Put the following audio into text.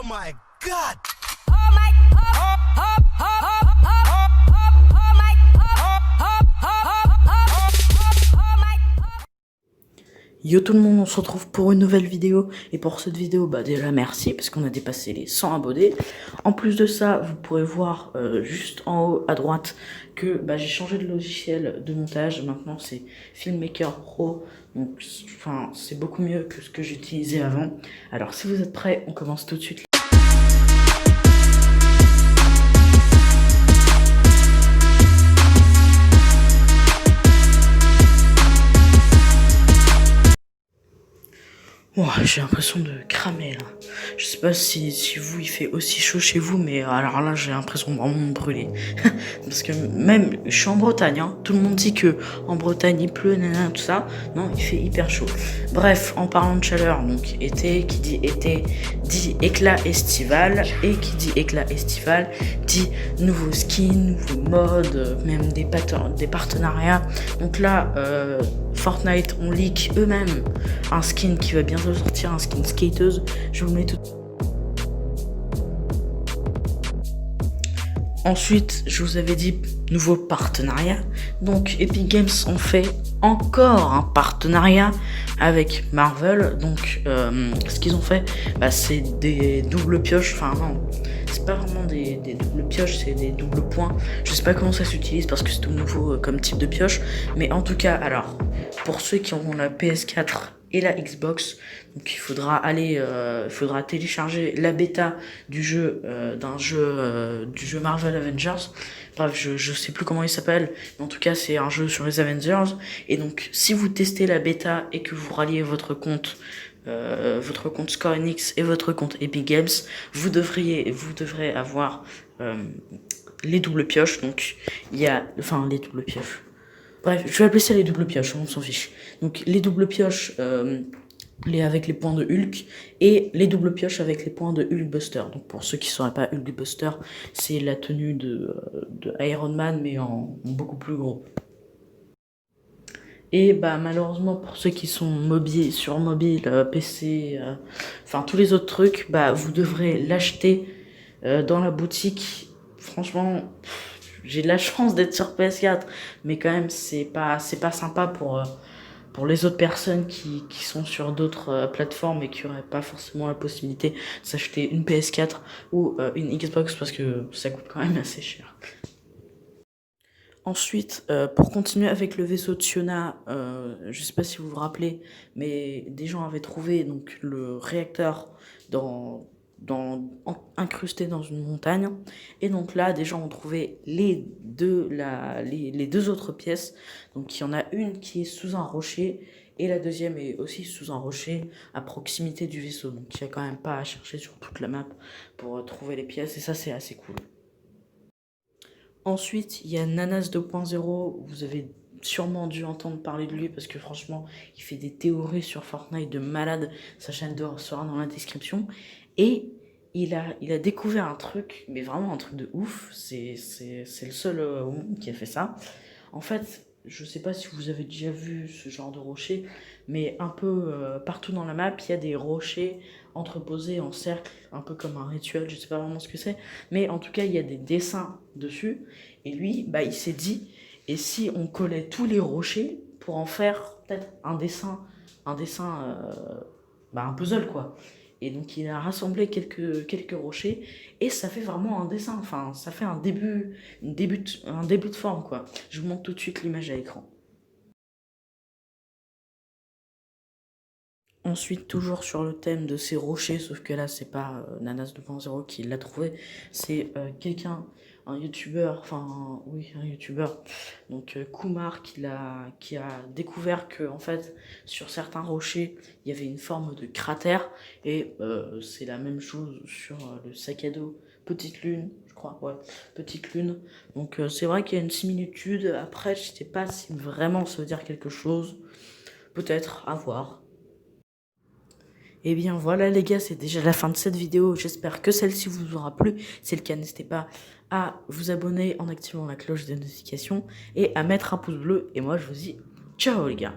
Oh my god! Yo tout le monde, on se retrouve pour une nouvelle vidéo. Et pour cette vidéo, bah déjà merci parce qu'on a dépassé les 100 abonnés. En plus de ça, vous pourrez voir juste en haut à droite que bah, j'ai changé de logiciel de montage. Maintenant c'est Filmmaker Pro. Donc enfin, c'est beaucoup mieux que ce que j'utilisais avant. Alors si vous êtes prêts, on commence tout de suite. Oh, j'ai l'impression de cramer là. Je sais pas si vous il fait aussi chaud chez vous, mais alors là j'ai l'impression vraiment de brûler. Parce que même je suis en Bretagne, hein. Tout le monde dit que en Bretagne il pleut, nanana, tout ça. Non, il fait hyper chaud. Bref, en parlant de chaleur, donc été, qui dit été dit éclat estival, et qui dit éclat estival dit nouveaux skins, nouveaux modes, même des partenariats. Donc là, Fortnite on leak eux-mêmes un skin qui va bientôt sortir, un skin skateuse. Je vous mets tout. Ensuite, je vous avais dit nouveau partenariat. Donc Epic Games ont fait encore un partenariat avec Marvel. Donc ce qu'ils ont fait, bah, c'est des doubles pioches. Enfin non, c'est pas vraiment des doubles pioches, c'est des doubles points. Je sais pas comment ça s'utilise parce que c'est tout nouveau comme type de pioche. Mais en tout cas, alors pour ceux qui ont la PS4 et la Xbox, donc il faudra aller, faudra télécharger la bêta du jeu, du jeu Marvel Avengers. Bref, je sais plus comment il s'appelle, mais en tout cas c'est un jeu sur les Avengers. Et donc si vous testez la bêta et que vous ralliez votre compte Square Enix et votre compte Epic Games, vous devrez avoir les doubles pioches. Donc il y a, enfin les doubles pioches. Bref, je vais appeler ça les doubles pioches, on s'en fiche. Donc les doubles pioches avec les points de Hulk et les doubles pioches avec les points de Hulkbuster. Donc pour ceux qui ne sauraient pas, Hulkbuster, c'est la tenue de Iron Man mais en beaucoup plus gros. Et bah malheureusement pour ceux qui sont sur mobile, PC, enfin tous les autres trucs, bah vous devrez l'acheter dans la boutique. Franchement, j'ai de la chance d'être sur PS4, mais quand même c'est pas sympa pour les autres personnes qui sont sur d'autres plateformes et qui n'auraient pas forcément la possibilité de s'acheter une PS4 ou une Xbox parce que ça coûte quand même assez cher. Ensuite, pour continuer avec le vaisseau de Siona, je sais pas si vous vous rappelez, mais des gens avaient trouvé donc le réacteur incrusté dans une montagne, et donc là des gens ont trouvé les deux autres pièces. Donc il y en a une qui est sous un rocher et la deuxième est aussi sous un rocher à proximité du vaisseau. Donc il n'y a quand même pas à chercher sur toute la map pour trouver les pièces, et ça c'est assez cool. Ensuite, il y a Nanas 2.0, vous avez sûrement dû entendre parler de lui parce que franchement, il fait des théories sur Fortnite de malade. Sa chaîne sera dans la description. Et il a découvert un truc, mais vraiment un truc de ouf. C'est le seul au monde qui a fait ça. En fait, je sais pas si vous avez déjà vu ce genre de rocher, mais un peu partout dans la map, il y a des rochers entreposés en cercle, un peu comme un rituel, je sais pas vraiment ce que c'est, mais en tout cas, il y a des dessins dessus, et lui, bah, il s'est dit, et si on collait tous les rochers pour en faire peut-être un dessin, un puzzle, quoi. Et donc il a rassemblé quelques rochers et ça fait vraiment un dessin, enfin ça fait un début de forme, quoi. Je vous montre tout de suite l'image à l'écran. Ensuite, toujours sur le thème de ces rochers, sauf que là c'est pas Nanas 2.0 qui l'a trouvé, c'est un youtubeur, donc Kumar qui a découvert que en fait sur certains rochers il y avait une forme de cratère, et c'est la même chose sur le sac à dos Petite Lune, je crois, ouais, Petite Lune. Donc c'est vrai qu'il y a une similitude. Après, je sais pas si vraiment ça veut dire quelque chose, peut-être, à voir. Et bien voilà les gars, c'est déjà la fin de cette vidéo. J'espère que celle-ci vous aura plu. Si c'est le cas, n'hésitez pas à vous abonner en activant la cloche des notifications et à mettre un pouce bleu. Et moi je vous dis ciao les gars.